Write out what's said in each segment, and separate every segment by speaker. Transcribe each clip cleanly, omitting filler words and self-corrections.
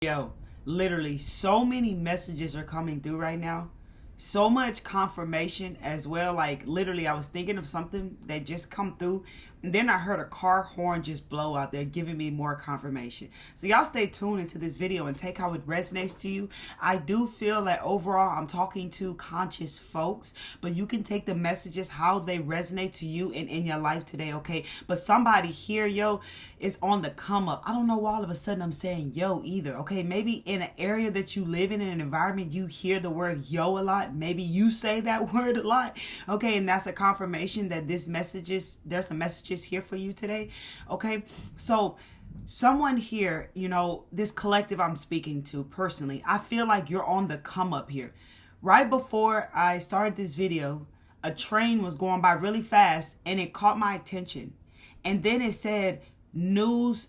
Speaker 1: Yo, literally, so many messages are coming through right now. So much confirmation as well. Like, literally, I was thinking of something that just come through. And then I heard a car horn just blow out there, giving me more confirmation. So y'all stay tuned into this video and take how it resonates to you. I do feel that overall, I'm talking to conscious folks, but you can take the messages, how they resonate to you and in your life today, okay? But somebody here, yo, is on the come up. I don't know why all of a sudden I'm saying yo either, okay? Maybe in an area that you live in an environment, you hear the word yo a lot. Maybe you say that word a lot, okay? And that's a confirmation that there's some messages here for you today, okay? So someone here, this collective I'm speaking to personally, I feel like you're on the come up here. Right before I started this video, a train was going by really fast and it caught my attention. And then it said news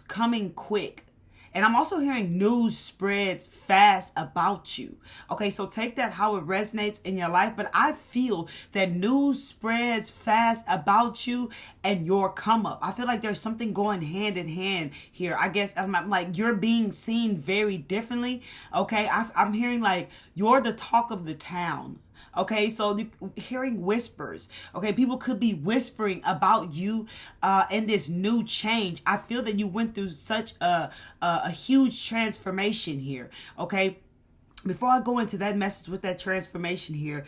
Speaker 1: coming quick. And I'm also hearing news spreads fast about you. Okay, so take that how it resonates in your life. But I feel that news spreads fast about you and your come up. I feel like there's something going hand in hand here. I guess I'm like you're being seen very differently. Okay, I'm hearing like you're the talk of the town. Okay, so hearing whispers. Okay, people could be whispering about you in this new change. I feel that you went through such a huge transformation here. Okay, before I go into that message with that transformation here,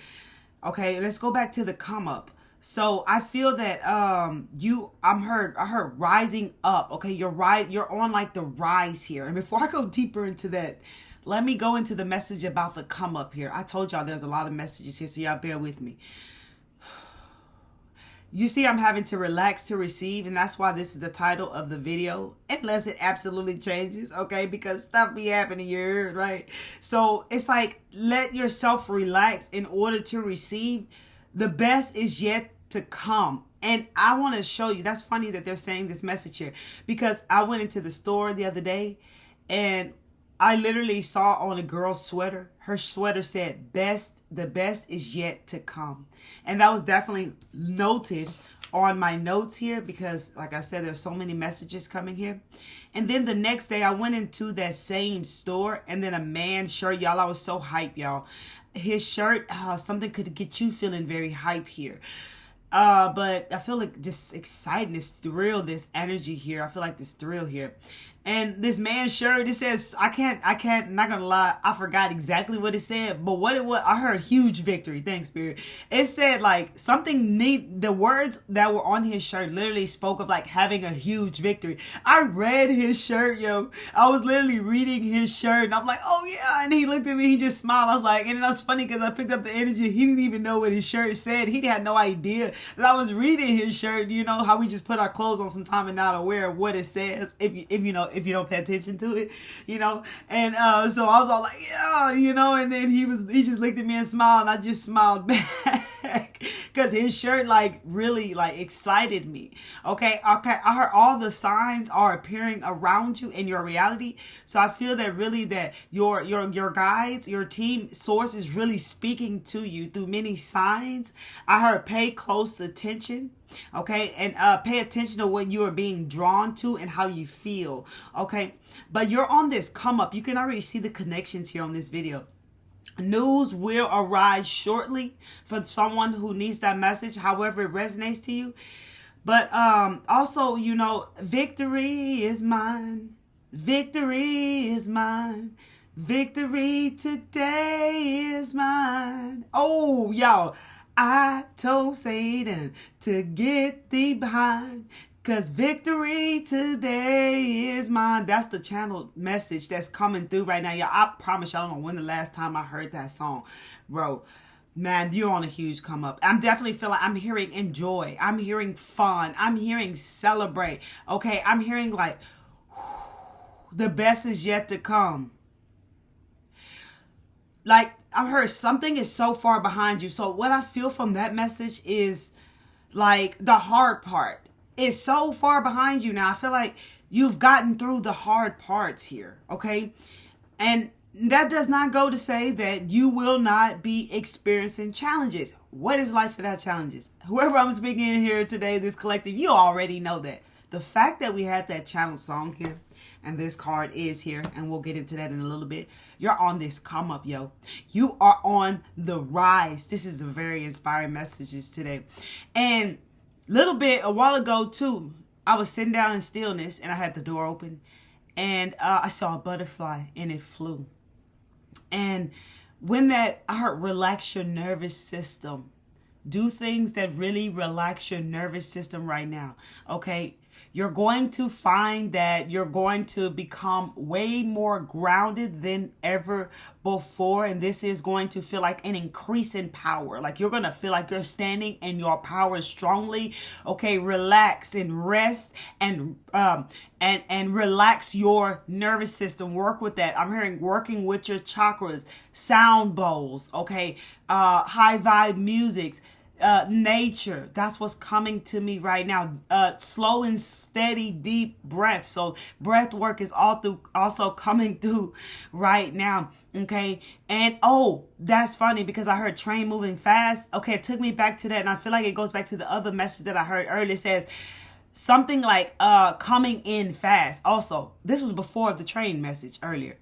Speaker 1: okay, let's go back to the come up. So I feel that I heard rising up. Okay, you're on like the rise here. And before I go deeper into that, let me go into the message about the come up here. I told y'all there's a lot of messages here, so y'all bear with me. You see, I'm having to relax to receive, and that's why this is the title of the video, unless it absolutely changes, okay? Because stuff be happening here, right? So it's like, let yourself relax in order to receive. The best is yet to come. And I want to show you, that's funny that they're saying this message here, because I went into the store the other day, and I literally saw on a girl's sweater, her sweater said, the best is yet to come. And that was definitely noted on my notes here because, like I said, there's so many messages coming here. And then the next day I went into that same store and then a man's shirt, y'all, I was so hyped, y'all. His shirt, something could get you feeling very hype here. But I feel like just exciting, this thrill, this energy here. I feel like this thrill here. And this man's shirt, it says, I can't, not gonna lie, I forgot exactly what it said, but what it was, I heard huge victory. Thanks, Spirit. It said like something neat, the words that were on his shirt literally spoke of like having a huge victory. I read his shirt, yo. I was literally reading his shirt and I'm like, oh yeah. And he looked at me, he just smiled. I was like, and that's funny because I picked up the energy. He didn't even know what his shirt said. He had no idea that I was reading his shirt. You know how we just put our clothes on sometime and not aware of what it says. If you don't pay attention to it, and so I was all like, yeah, and then he just looked at me and smiled, and I just smiled back because his shirt like really like excited me. Okay, I heard all the signs are appearing around you in your reality, so I feel that really that your guides, your team source is really speaking to you through many signs. I heard pay close attention. Okay, and pay attention to what you are being drawn to and how you feel. Okay, but you're on this come up. You can already see the connections here on this video. News will arise shortly for someone who needs that message, however it resonates to you. But also, victory is mine. Victory is mine. Victory today is mine. Oh, y'all. I told Satan to get thee behind, 'cause victory today is mine. That's the channel message that's coming through right now. Y'all, I promise you, I don't know when the last time I heard that song. Bro, man, you're on a huge come up. I'm definitely feeling, I'm hearing enjoy. I'm hearing fun. I'm hearing celebrate. Okay, I'm hearing like, the best is yet to come. Like, I've heard something is so far behind you. So what I feel from that message is like the hard part is so far behind you now. I feel like you've gotten through the hard parts here, okay? And that does not go to say that you will not be experiencing challenges. What is life without challenges? Whoever I'm speaking in here today, this collective, you already know that. The fact that we had that channel song here, and this card is here, and we'll get into that in a little bit. You're on this come up, yo. You are on the rise. This is a very inspiring messages today. And a while ago too, I was sitting down in stillness and I had the door open, and I saw a butterfly and it flew. And when I heard relax your nervous system, do things that really relax your nervous system right now. Okay. You're going to find that you're going to become way more grounded than ever before. And this is going to feel like an increase in power. Like you're going to feel like you're standing in your power strongly. Okay, relax and rest and relax your nervous system. Work with that. I'm hearing working with your chakras, sound bowls, okay, high vibe musics. Nature, that's what's coming to me right now. Slow and steady, deep breath. So breath work is also coming through right now. Okay. And that's funny because I heard train moving fast. Okay. It took me back to that. And I feel like it goes back to the other message that I heard earlier. It says something like coming in fast. Also, this was before the train message earlier.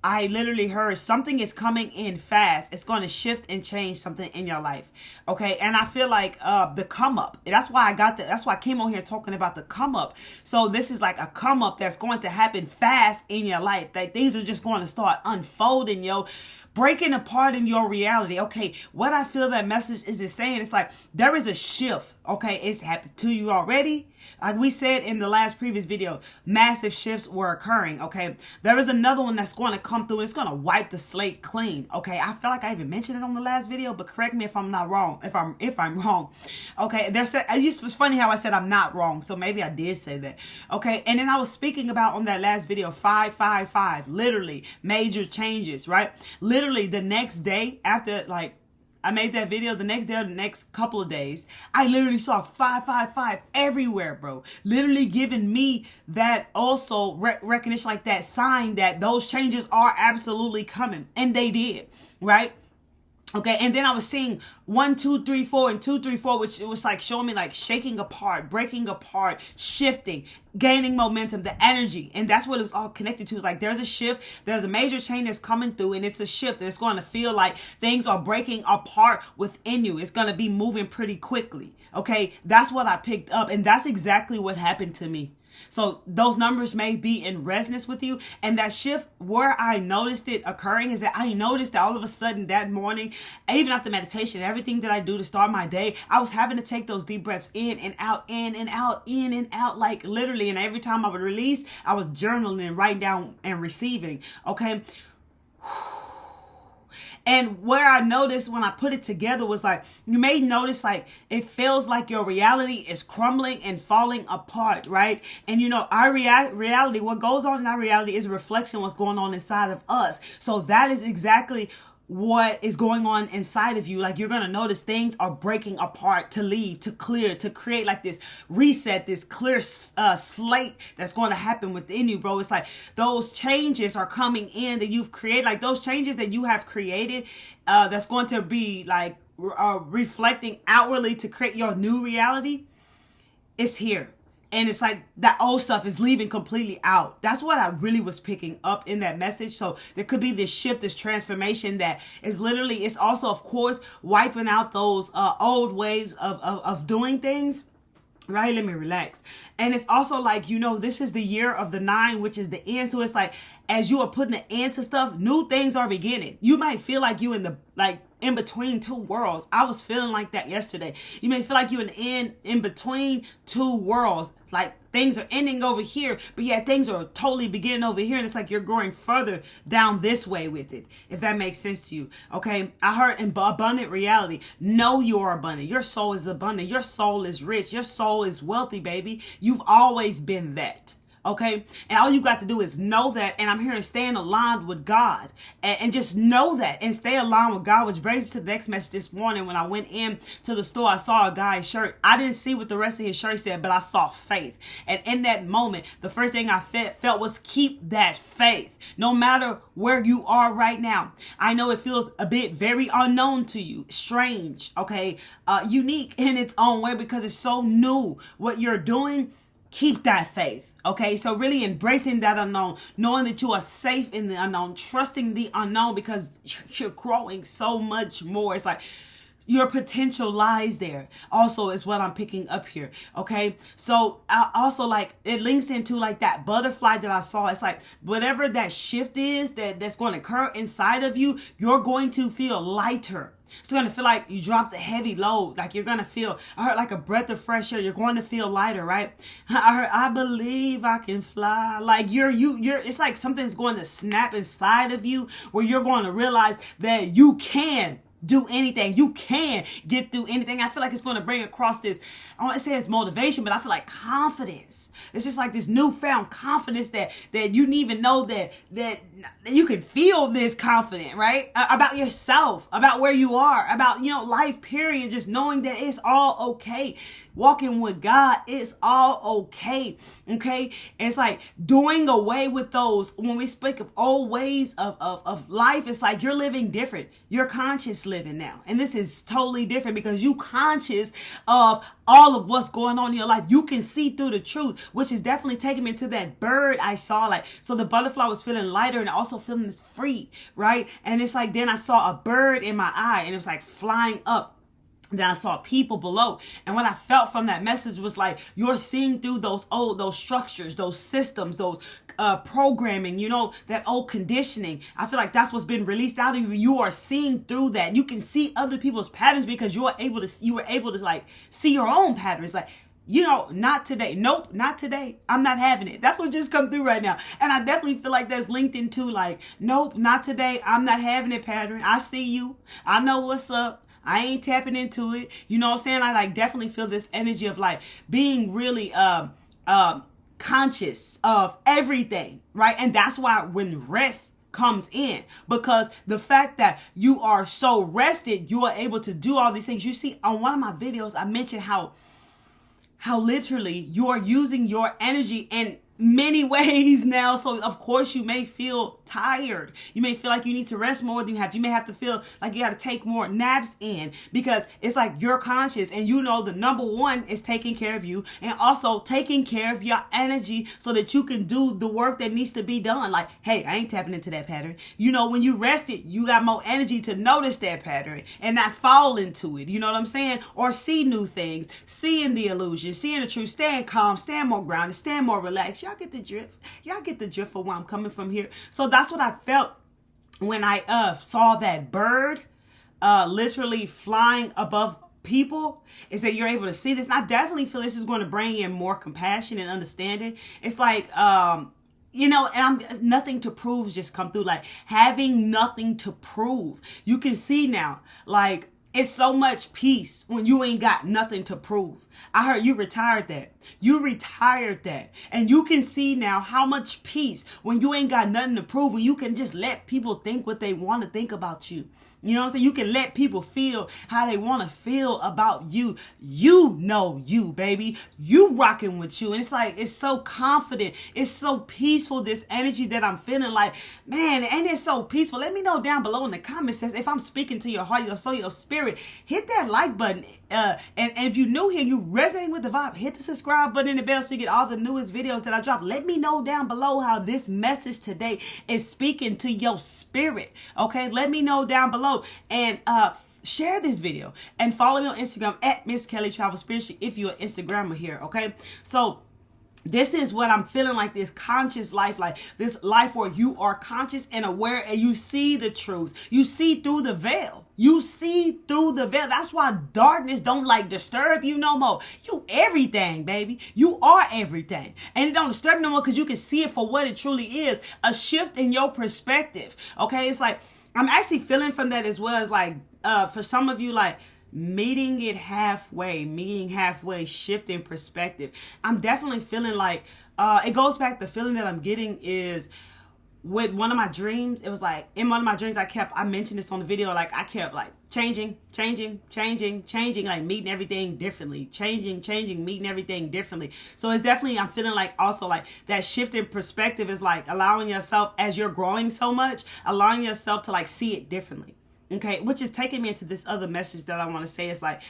Speaker 1: I literally heard something is coming in fast. It's going to shift and change something in your life. Okay. And I feel like the come up. That's why that's why I came on here talking about the come up. So this is like a come up that's going to happen fast in your life. That things are just going to start unfolding, yo. Breaking apart in your reality. Okay, what I feel that message is saying, it's like there is a shift. Okay, it's happened to you already. Like we said in the last previous video, massive shifts were occurring. Okay, there is another one that's going to come through. It's going to wipe the slate clean. Okay, I feel like I even mentioned it on the last video, but correct me if I'm not wrong. If I'm wrong. Okay, it was funny how I said I'm not wrong, so maybe I did say that. Okay, and then I was speaking about on that last video 555, literally major changes, right? Literally the next day after I made that video, the next day or the next couple of days, I literally saw 555 everywhere, bro. Literally giving me that also recognition, like that sign that those changes are absolutely coming. And they did, right? Okay, and then I was seeing 1, 2, 3, 4 and 2, 3, 4, which it was like showing me like shaking apart, breaking apart, shifting, gaining momentum, the energy. And that's what it was all connected to. It's like there's a shift, there's a major change that's coming through, and it's a shift. And it's going to feel like things are breaking apart within you. It's going to be moving pretty quickly. Okay, that's what I picked up. And that's exactly what happened to me. So those numbers may be in resonance with you. And that shift, where I noticed it occurring, is that I noticed that all of a sudden that morning, even after meditation, everything that I do to start my day, I was having to take those deep breaths in and out, in and out, in and out, like literally. And every time I would release, I was journaling and writing down and receiving. Okay. And where I noticed when I put it together was like, you may notice like it feels like your reality is crumbling and falling apart, right? And you know, our reality, what goes on in our reality is a reflection of what's going on inside of us. So that is exactly what is going on inside of you. Like you're going to notice things are breaking apart, to leave, to clear, to create like this reset, this clear slate that's going to happen within you, bro. It's like those changes are coming in that you've created, like those changes that you have created, that's going to be like reflecting outwardly to create your new reality. It's here. And it's like that old stuff is leaving completely out. That's what I really was picking up in that message. So there could be this shift, this transformation that is literally, it's also, of course, wiping out those old ways of doing things. Right? Let me relax. And it's also like, you know, this is the year of the 9, which is the end. So it's like, as you are putting an end to stuff, new things are beginning. You might feel like you in between two worlds. I was feeling like that yesterday. You may feel like you're in between two worlds. Like things are ending over here, but yeah, things are totally beginning over here. And it's like you're growing further down this way with it, if that makes sense to you. Okay. I heard in abundant reality. Know you are abundant. Your soul is abundant. Your soul is rich. Your soul is wealthy, baby. You've always been that. Okay. And all you got to do is know that. And I'm hearing staying aligned with God and just know that and stay aligned with God, which brings me to the next message this morning. When I went in to the store, I saw a guy's shirt. I didn't see what the rest of his shirt said, but I saw faith. And in that moment, the first thing I felt was keep that faith no matter where you are right now. I know it feels a bit very unknown to you, strange, okay, unique in its own way because it's so new. What you're doing, keep that faith. Okay, so really embracing that unknown, knowing that you are safe in the unknown, trusting the unknown, because you're growing so much more. It's like your potential lies there also is what I'm picking up here. Okay, so I also, like, it links into like that butterfly that I saw. It's like whatever that shift is that's going to occur inside of you, you're going to feel lighter. It's going to feel like you dropped a heavy load. Like you're going to feel, I heard, like a breath of fresh air. You're going to feel lighter, right? I heard, I believe I can fly. Like you're, it's like something's going to snap inside of you where you're going to realize that you can do anything. You can get through anything. I feel like it's going to bring across this, I don't want to say it's motivation, but I feel like confidence. It's just like this newfound confidence that you didn't even know that you can feel this confident, right? About yourself, about where you are, about, life, period. Just knowing that it's all okay. Walking with God, it's all okay. Okay. And it's like doing away with those, when we speak of old ways of life, it's like you're living different. You're conscious living now. And this is totally different because you conscious of all of what's going on in your life. You can see through the truth, which is definitely taking me to that bird I saw. Like, so the butterfly was feeling lighter and also feeling this free, right? And it's like, then I saw a bird in my eye and it was like flying up. Then I saw people below. And what I felt from that message was like, you're seeing through those structures, those systems, those programming, that old conditioning. I feel like that's what's been released out of you. You are seeing through that. You can see other people's patterns because you were able to like see your own patterns. Like, not today. Nope, not today. I'm not having it. That's what just come through right now. And I definitely feel like that's linked into like, nope, not today. I'm not having it pattern. I see you. I know what's up. I ain't tapping into it. You know what I'm saying? I like definitely feel this energy of like being really conscious of everything, right? And that's why when rest comes in, because the fact that you are so rested, you are able to do all these things. You see, on one of my videos, I mentioned how literally you are using your energy in many ways now. So of course you may feel tired. You may feel like you need to rest more than you have to. You may have to feel like you got to take more naps in, because it's like you're conscious and the number one is taking care of you and also taking care of your energy so that you can do the work that needs to be done. Like, hey, I ain't tapping into that pattern. When you rested, you got more energy to notice that pattern and not fall into it. You know what I'm saying? Or see new things, seeing the illusion, seeing the truth, stand calm, stand more grounded, stand more relaxed. Y'all get the drift. Y'all get the drift of where I'm coming from here. So that's what I felt when I saw that bird literally flying above people, is that you're able to see this. And I definitely feel this is going to bring in more compassion and understanding. It's like, and I'm nothing to prove just come through, like having nothing to prove. You can see now, like, it's so much peace when you ain't got nothing to prove. I heard you retired that. You retired that. And you can see now how much peace when you ain't got nothing to prove, when you can just let people think what they want to think about you. You know what I'm saying? You can let people feel how they want to feel about you. You, baby. You rocking with you. And it's like, it's so confident. It's so peaceful, this energy that I'm feeling. Like, man, and it's so peaceful. Let me know down below in the comments if I'm speaking to your heart, your soul, your spirit. Hit that like button. And if you're new here, you resonating with the vibe, hit the subscribe button and the bell so you get all the newest videos that I drop. Let me know down below how this message today is speaking to your spirit. Okay? Let me know down below. And share this video and follow me on Instagram at Miss Kelly Travel Spiritually if you're an Instagrammer here. Okay, so this is what I'm feeling, like this conscious life, like this life where you are conscious and aware and you see the truth. You see through the veil. You see through the veil. That's why darkness don't like disturb you no more. You everything, baby. You are everything. And it don't disturb no more because you can see it for what it truly is. A shift in your perspective. Okay, it's like, I'm actually feeling from that as well as like, for some of you, like meeting halfway, shifting perspective. I'm definitely feeling like, it goes back, the feeling that I'm getting is with one of my dreams. It was like, in one of my dreams, I mentioned this on the video, like I kept like changing, like meeting everything differently, changing, meeting everything differently. So it's definitely, I'm feeling like also like that shift in perspective is like allowing yourself, as you're growing so much, allowing yourself to like see it differently. Okay, which is taking me into this other message that I want to say. It's like,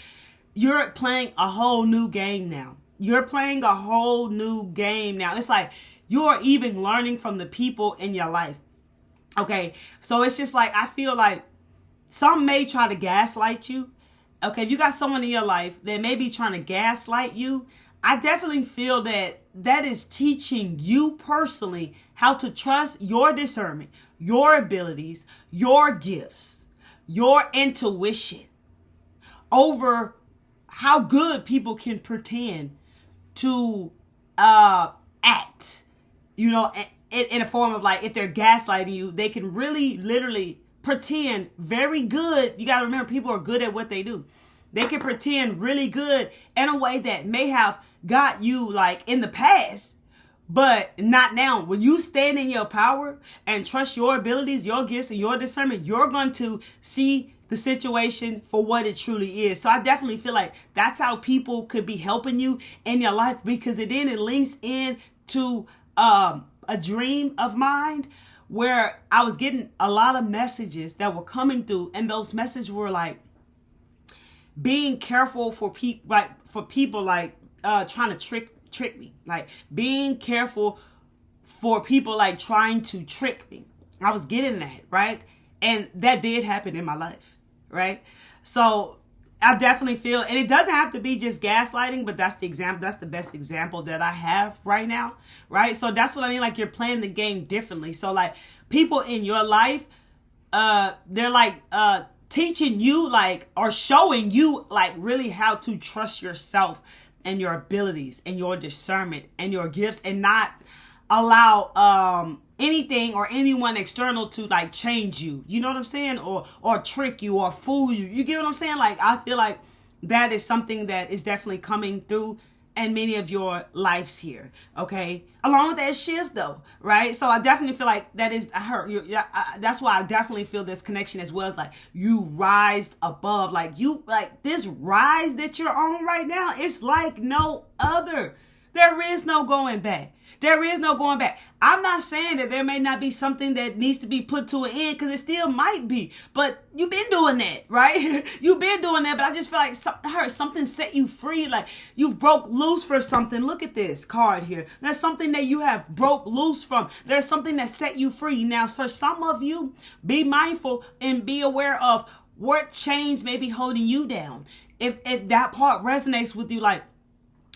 Speaker 1: you're playing a whole new game now. you're playing a whole new game now. It's like you're even learning from the people in your life. Okay, so it's just like I feel like some may try to gaslight you. Okay, if you got someone in your life that may be trying to gaslight you, I definitely feel that that is teaching you personally how to trust your discernment, your abilities, your gifts, your intuition over how good people can pretend to act, you know, in a form of like, if they're gaslighting you, they can really literally pretend very good. You got to remember, people are good at what they do. They can pretend really good in a way that may have got you like in the past, but not now. When you stand in your power and trust your abilities, your gifts, and your discernment, you're going to see the situation for what it truly is. So I definitely feel like that's how people could be helping you in your life, because it links in to a dream of mine where I was getting a lot of messages that were coming through, and those messages were like being careful for people, like trying to trick me, like being careful for people like trying to trick me. I was getting that, right? And that did happen in my life, right? So I definitely feel, and it doesn't have to be just gaslighting, but that's the example. That's the best example that I have right now, right? So that's what I mean. Like, you're playing the game differently. So like, people in your life, they're like teaching you, like, or showing you like really how to trust yourself and your abilities and your discernment and your gifts, and not allow anything or anyone external to like change you. You know what I'm saying? Or trick you or fool you. You get what I'm saying? Like, I feel like that is something that is definitely coming through in many of your lives here. Okay, along with that shift though, right? So I definitely feel like that is that's why I definitely feel this connection as well. As like, you rise above, like you, like this rise that you're on right now, it's like no other. There is no going back. There is no going back. I'm not saying that there may not be something that needs to be put to an end, because it still might be. But you've been doing that, right? You've been doing that. But I just feel like I heard something set you free. Like, you've broke loose for something. Look at this card here. There's something that you have broke loose from. There's something that set you free. Now, for some of you, be mindful and be aware of what chains may be holding you down. If that part resonates with you, like,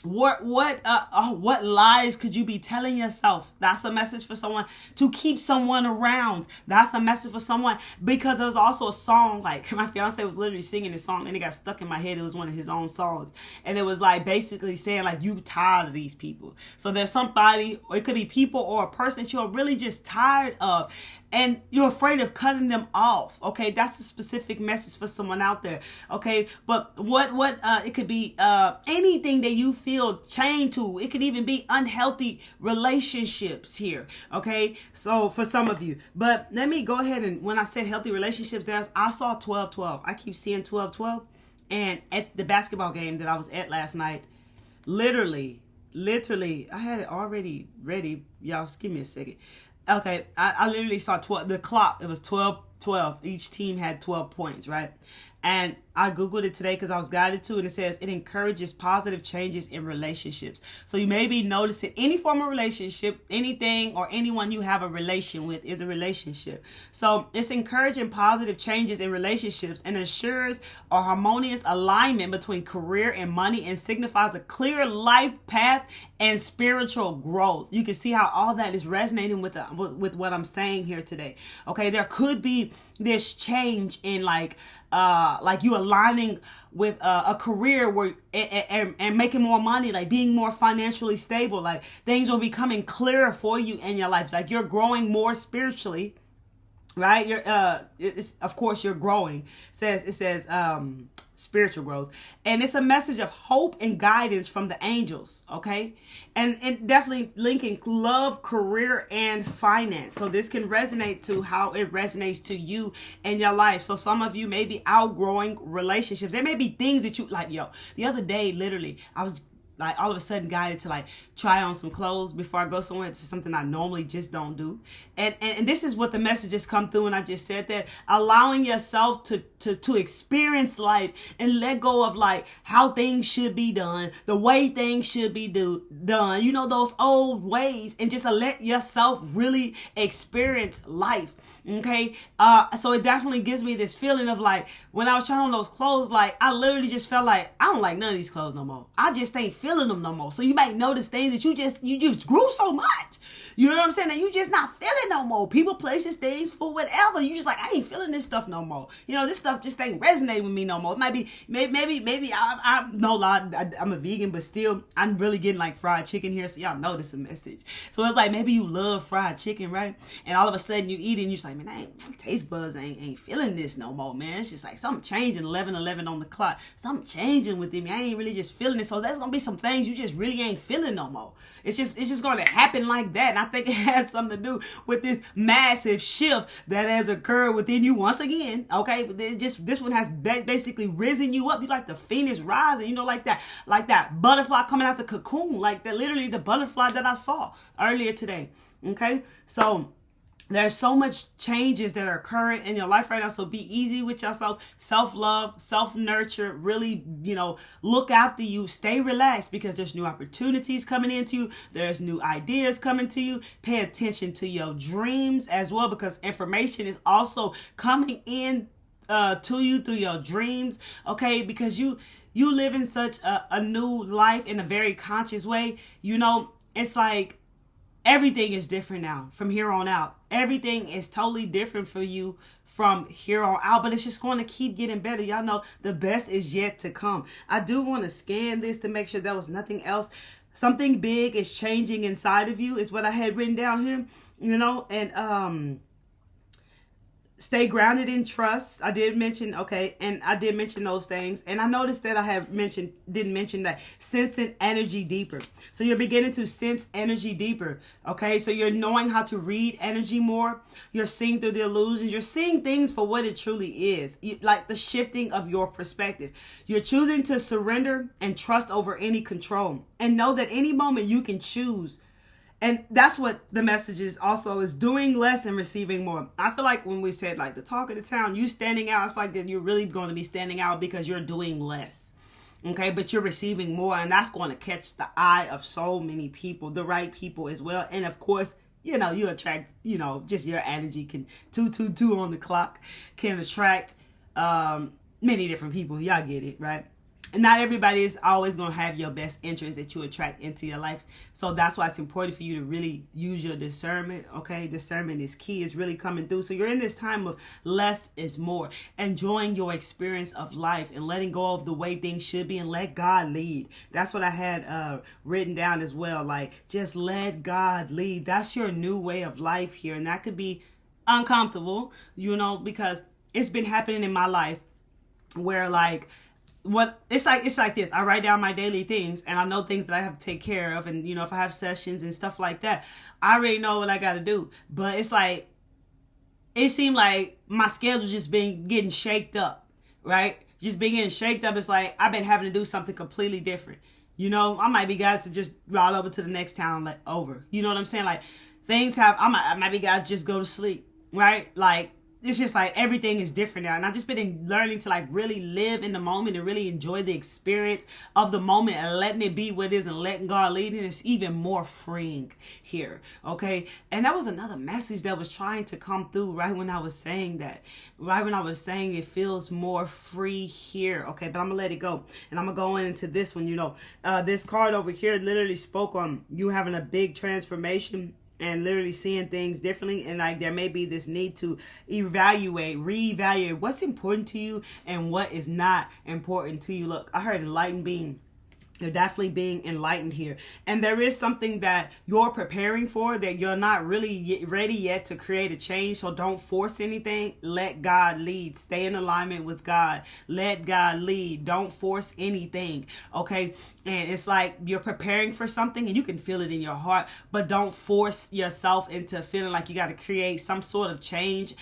Speaker 1: what lies could you be telling yourself? That's a message for someone to keep someone around. That's a message for someone, because there was also a song, like my fiance was literally singing this song and it got stuck in my head. It was one of his own songs, and it was like basically saying like, you tired of these people. So there's somebody, or it could be people or a person that you're really just tired of, and you're afraid of cutting them off. Okay, that's a specific message for someone out there. Okay, but what it could be anything that you feel chained to. It could even be unhealthy relationships here. Okay, so for some of you, but let me go ahead, and when I said healthy relationships, I saw 12-12. I keep seeing 12-12, and at the basketball game that I was at last night, literally, I had it already ready. Y'all, just give me a second. Okay, I literally saw 12, the clock, it was 12-12. Each team had 12 points, right? And I Googled it today because I was guided to, and it says it encourages positive changes in relationships. So you may be noticing any form of relationship, anything or anyone you have a relation with is a relationship. So it's encouraging positive changes in relationships and ensures a harmonious alignment between career and money, and signifies a clear life path and spiritual growth. You can see how all that is resonating with what I'm saying here today. Okay, there could be this change in like you aligning with a career where and making more money, like being more financially stable, like things are becoming clearer for you in your life, like you're growing more spiritually, right? You're of course you're growing. It says spiritual growth, and it's a message of hope and guidance from the angels. Okay, and definitely linking love, career, and finance. So this can resonate to how it resonates to you in your life. So some of you may be outgrowing relationships. There may be things that you like. The other day, literally, I was like all of a sudden guided to like try on some clothes before I go somewhere. It's something I normally just don't do. And this is what the messages come through. And I just said that allowing yourself to to experience life and let go of like how things should be done, the way things should be done, you know, those old ways, and just let yourself really experience life. Okay. So it definitely gives me this feeling of like, when I was trying on those clothes, like I literally just felt like I don't like none of these clothes no more. I just ain't feeling them no more. So you might notice things that you just grew so much. You know what I'm saying? That you just not feeling no more. People, places, things, for whatever. You just like, I ain't feeling this stuff no more. You know, this stuff just ain't resonating with me no more. It might be, maybe I'm a vegan, but still, I'm really getting like fried chicken here. So y'all know this is a message. So it's like, maybe you love fried chicken, right? And all of a sudden you eat it and you're just like, man, taste buds ain't feeling this no more, man. It's just like something changing, 11:11 on the clock. Something changing within me. I ain't really just feeling it. So there's going to be some things you just really ain't feeling no more. It's just going to happen like that. And I think it has something to do with this massive shift that has occurred within you once again. Okay. This one has basically risen you up. You like the phoenix rising, you know, like that butterfly coming out the cocoon, like that, literally the butterfly that I saw earlier today. Okay. So there's so much changes that are occurring in your life right now. So be easy with yourself, self-love, self-nurture, really, you know, look after you, stay relaxed, because there's new opportunities coming into you. There's new ideas coming to you. Pay attention to your dreams as well, because information is also coming in to you through your dreams. Okay. Because you live in such a new life in a very conscious way. You know, it's like, everything is different now from here on out. Everything is totally different for you from here on out, but it's just going to keep getting better. Y'all know the best is yet to come. I do want to scan this to make sure there was nothing else. Something big is changing inside of you is what I had written down here, you know, and stay grounded in trust. I did mention, okay, and I did mention those things. And I noticed that I have didn't mention that sensing energy deeper. So you're beginning to sense energy deeper, okay? So you're knowing how to read energy more. You're seeing through the illusions. You're seeing things for what it truly is, like the shifting of your perspective. You're choosing to surrender and trust over any control, and know that any moment you can choose. And that's what the message is also, is doing less and receiving more. I feel like when we said like the talk of the town, you standing out, I feel like that you're really going to be standing out because you're doing less. Okay, but you're receiving more, and that's going to catch the eye of so many people, the right people as well. And of course, you know, you attract, you know, just your energy can 222 on the clock can attract many different people. Y'all get it, right? And not everybody is always going to have your best interest that you attract into your life. So that's why it's important for you to really use your discernment. Okay. Discernment is key. It's really coming through. So you're in this time of less is more, enjoying your experience of life and letting go of the way things should be and let God lead. That's what I had written down as well. Like, just let God lead. That's your new way of life here. And that could be uncomfortable, you know, because it's been happening in my life where like, it's like this. I write down my daily things, and I know things that I have to take care of, and you know, if I have sessions and stuff like that, I already know what I got to do. But it's like, it seemed like my schedule just been getting shaked up, right? Just been getting shaked up. It's like I've been having to do something completely different. You know, I might be got to just ride over to the next town, like over. You know what I'm saying? Like I might be got to just go to sleep, right? Like, it's just like everything is different now. And I've just been learning to like really live in the moment and really enjoy the experience of the moment and letting it be what it is and letting God lead. And it's even more freeing here. Okay. And that was another message that was trying to come through right when I was saying that. Right when I was saying it feels more free here. Okay. But I'm going to let it go. And I'm going to go into this one. You know, this card over here literally spoke on you having a big transformation and literally seeing things differently, and like there may be this need to reevaluate what's important to you and what is not important to you. Look, I heard enlightened being. You're definitely being enlightened here. And there is something that you're preparing for that you're not really ready yet to create a change. So don't force anything. Let God lead. Stay in alignment with God. Let God lead. Don't force anything. Okay. And it's like you're preparing for something and you can feel it in your heart, but don't force yourself into feeling like you got to create some sort of change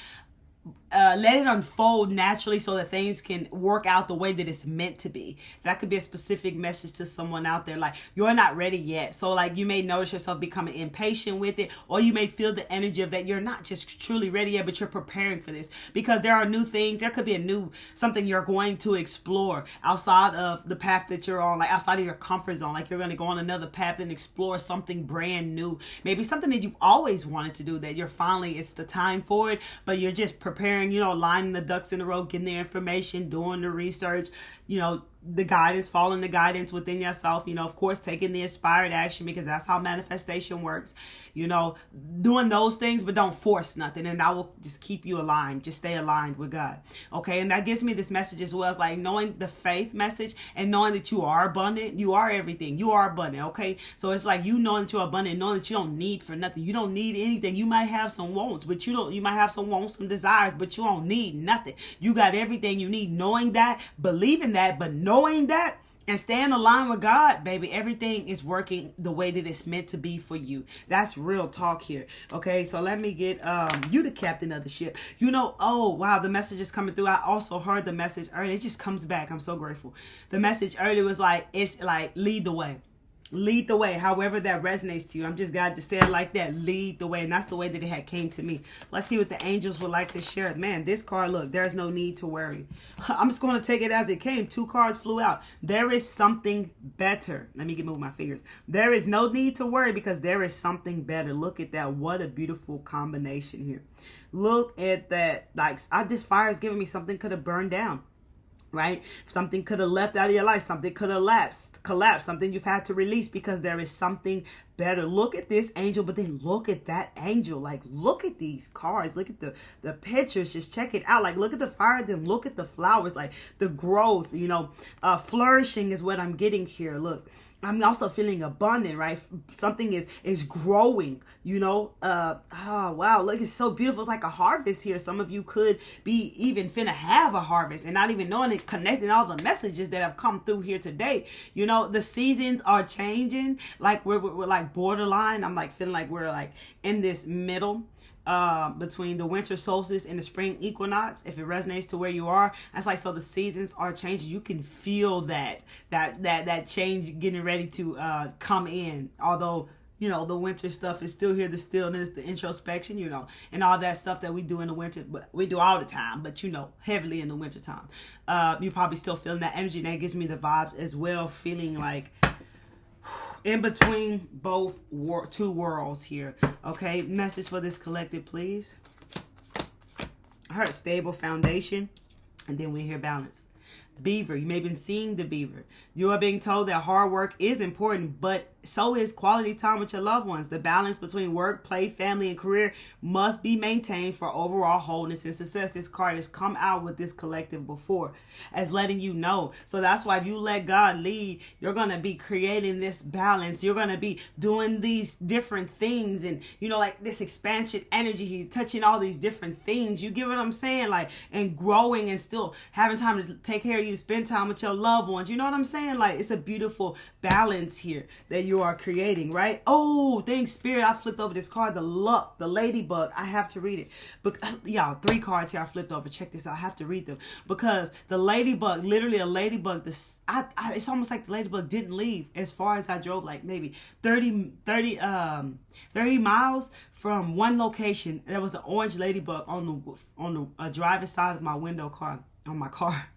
Speaker 1: let it unfold naturally so that things can work out the way that it's meant to be. That could be a specific message to someone out there, like, you're not ready yet. So like, you may notice yourself becoming impatient with it, or you may feel the energy of that you're not just truly ready yet, but you're preparing for this, because there are new things. There could be a new something you're going to explore outside of the path that you're on, like outside of your comfort zone. Like, you're going to go on another path and explore something brand new, maybe something that you've always wanted to do, that you're finally, it's the time for it, but you're just preparing, lining the ducks in a row, getting the information, doing the research, the guidance, following the guidance within yourself, of course, taking the inspired action, because that's how manifestation works, doing those things, but don't force nothing. And that will just keep you aligned. Just stay aligned with God. Okay. And that gives me this message as well. It's like knowing the faith message and knowing that you are abundant. You are everything. You are abundant. Okay. So it's like you knowing that you're abundant, knowing that you don't need for nothing. You don't need anything. You might have some wants, but you might have some wants, some desires, but you don't need nothing. You got everything you need. Knowing that, believing that, but knowing that, and staying aligned with God, baby, everything is working the way that it's meant to be for you. That's real talk here. Okay, so let me get you the captain of the ship. Oh wow, the message is coming through. I also heard the message earlier. It just comes back. I'm so grateful. The message earlier was like, it's like, lead the way. Lead the way, however that resonates to you. I'm just God to say it like that. Lead the way. And that's the way that it had came to me. Let's see what the angels would like to share. Man, this card, look, there's no need to worry. I'm just going to take it as it came. 2 cards flew out. There is something better. Let me move my fingers. There is no need to worry, because there is something better. Look at that. What a beautiful combination here. Look at that. Like, this fire is giving me something could have burned down. Right? Something could have left out of your life. Something could have collapsed. Something you've had to release, because there is something better. Look at this angel, but then look at that angel. Like, look at these cards. Look at the pictures. Just check it out. Like, look at the fire, then look at the flowers. Like, the growth, flourishing is what I'm getting here. Look, I'm also feeling abundant, right? Something is growing, wow, look, it's so beautiful. It's like a harvest here. Some of you could be even finna have a harvest and not even knowing it, connecting all the messages that have come through here today. The seasons are changing. Like, we're like borderline. I'm like feeling like we're like in this middle between the winter solstice and the spring equinox. If it resonates to where you are, that's like, so the seasons are changing. You can feel that change getting ready to come in. Although the winter stuff is still here, the stillness, the introspection, and all that stuff that we do in the winter, but we do all the time, but heavily in the winter time. You're probably still feeling that energy, and that gives me the vibes as well, feeling like in between both two worlds here. Okay, message for this collective, please. I heard stable foundation, and then we hear balance. Beaver, you may have been seeing the beaver. You are being told that hard work is important, but so is quality time with your loved ones. The balance between work, play, family, and career must be maintained for overall wholeness and success. This card has come out with this collective before as letting you know. So that's why if you let God lead, you're going to be creating this balance. You're going to be doing these different things, and like this expansion energy, touching all these different things. You get what I'm saying? Like, and growing and still having time to take care of you, spend time with your loved ones. You know what I'm saying? Like, it's a beautiful balance here that you are creating, right? Oh, thanks, Spirit. I flipped over this card, the luck, the ladybug. I have to read it. But y'all, 3 cards here I flipped over. Check this out. I have to read them, because the ladybug, literally a ladybug, it's almost like the ladybug didn't leave. As far as I drove, like maybe 30 miles from one location, there was an orange ladybug on the driver's side of my window car. On my car.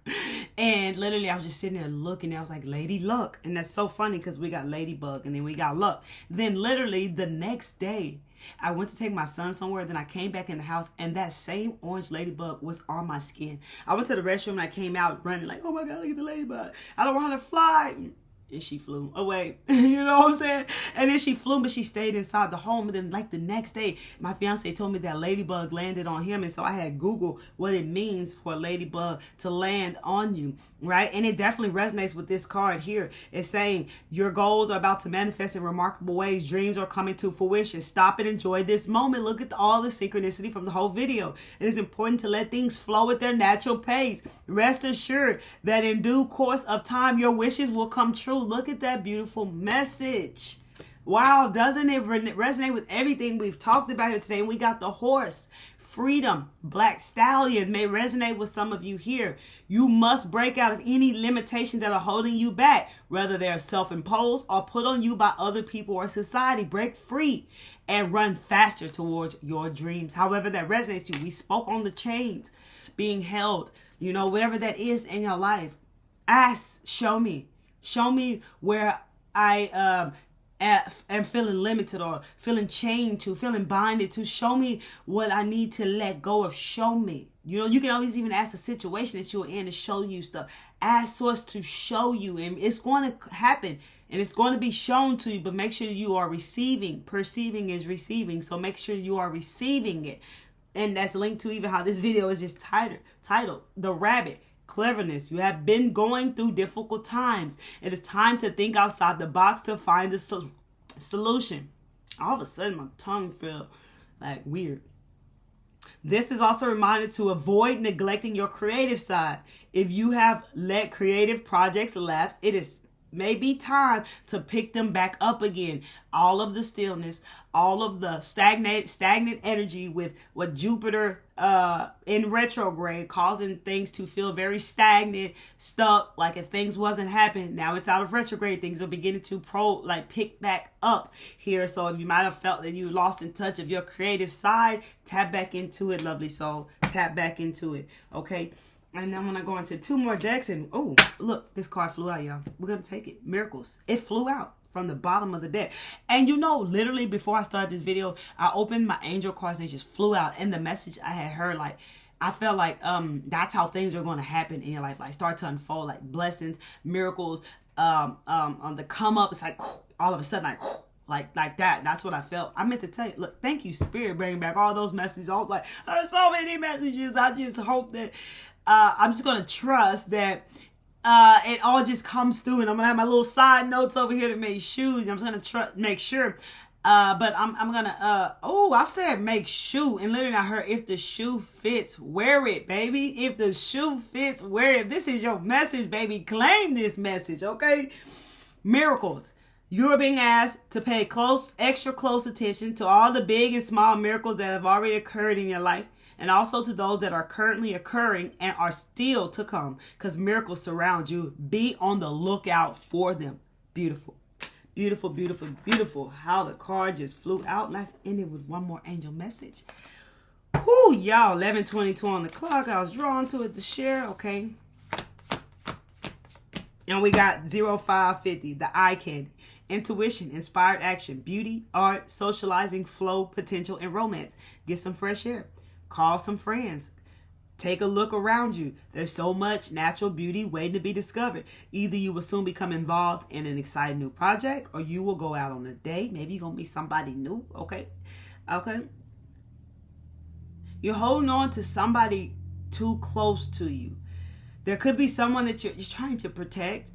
Speaker 1: And literally I was just sitting there looking, and I was like, Lady Luck. And that's so funny, because we got ladybug and then we got luck. Then literally the next day I went to take my son somewhere, then I came back in the house, and that same orange ladybug was on my skin. I went to the restroom and I came out running like, oh my God, look at the ladybug. I don't want her to fly. And she flew away. You know what I'm saying? And then she flew, but she stayed inside the home. And then like the next day, my fiance told me that ladybug landed on him. And so I had Googled what it means for a ladybug to land on you, right? And it definitely resonates with this card here. It's saying your goals are about to manifest in remarkable ways. Dreams are coming to fruition. Stop and enjoy this moment. Look at all the synchronicity from the whole video. It is important to let things flow at their natural pace. Rest assured that in due course of time, your wishes will come true. Look at that beautiful message. Wow, doesn't it resonate with everything we've talked about here today? And we got the horse. Freedom, Black Stallion may resonate with some of you here. You must break out of any limitations that are holding you back, whether they are self-imposed or put on you by other people or society. Break free and run faster towards your dreams. However that resonates to you. We spoke on the chains being held, whatever that is in your life. Ask, show me where I am feeling limited or feeling chained to, feeling binded to. Show me what I need to let go of. Show me. You can always even ask a situation that you're in to show you stuff. Ask Source to show you, and it's going to happen and it's going to be shown to you, but make sure you are receiving. Perceiving is receiving, so make sure you are receiving it. And that's linked to even how this video is just titled The Rabbit. Cleverness. You have been going through difficult times. It is time to think outside the box to find a solution. All of a sudden, my tongue felt like weird. This is also a reminder to avoid neglecting your creative side. If you have let creative projects lapse, it is maybe time to pick them back up again. All of the stillness, all of the stagnant energy with what Jupiter in retrograde, causing things to feel very stagnant, stuck, like if things wasn't happening. Now it's out of retrograde, things are beginning to pick back up here. So if you might have felt that you lost in touch of your creative side, tap back into it, lovely soul. Tap back into it, okay? And I'm going to go into 2 more decks. And, oh, look, this card flew out, y'all. We're going to take it. Miracles. It flew out from the bottom of the deck. And literally before I started this video, I opened my angel cards and they just flew out. And the message I had heard, I felt like that's how things are going to happen in your life. Start to unfold, blessings, miracles, on the come up. It's all of a sudden, like that. That's what I felt. I meant to tell you, look, thank you, Spirit, bringing back all those messages. I was like, there's so many messages. I just hope that I'm just going to trust that it all just comes through. And I'm going to have my little side notes over here to make sure. I'm just going to make sure. But I'm going to, I said make shoe. And literally I heard, if the shoe fits, wear it, baby. If the shoe fits, wear it. This is your message, baby. Claim this message, okay? Miracles. You're being asked to pay extra close attention to all the big and small miracles that have already occurred in your life. And also to those that are currently occurring and are still to come, because miracles surround you. Be on the lookout for them. Beautiful. Beautiful, beautiful, beautiful. How the card just flew out. Let's end it with one more angel message. Whoo, y'all. 11:22 on the clock. I was drawn to it to share. Okay. And we got 0550, the eye candy. Intuition, inspired action, beauty, art, socializing, flow, potential, and romance. Get some fresh air. Call some friends. Take a look around you. There's so much natural beauty waiting to be discovered. Either you will soon become involved in an exciting new project, or you will go out on a date. Maybe you're going to meet somebody new. Okay. You're holding on to somebody too close to you. There could be someone that you're trying to protect.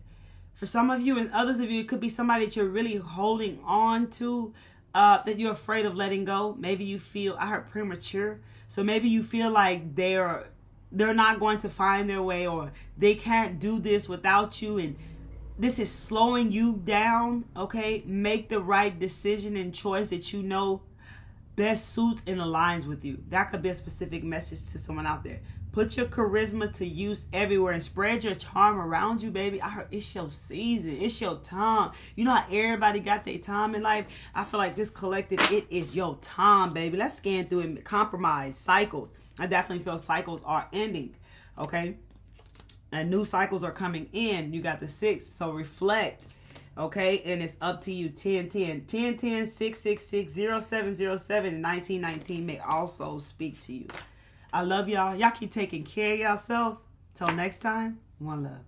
Speaker 1: For some of you and others of you, it could be somebody that you're really holding on to, that you're afraid of letting go. Maybe you feel, I heard premature. So maybe you feel like they're not going to find their way, or they can't do this without you, and this is slowing you down. Okay, make the right decision and choice that best suits and aligns with you. That could be a specific message to someone out there. Put your charisma to use everywhere and spread your charm around you, baby. I heard it's your season. It's your time. You know how everybody got their time in life? I feel like this collective, it is your time, baby. Let's scan through and compromise cycles. I definitely feel cycles are ending, okay? And new cycles are coming in. You got the 6, so reflect, okay? And it's up to you. 1010, 1010, 666, 0707, and 1919 may also speak to you. I love y'all. Y'all keep taking care of yourself. Till next time, one love.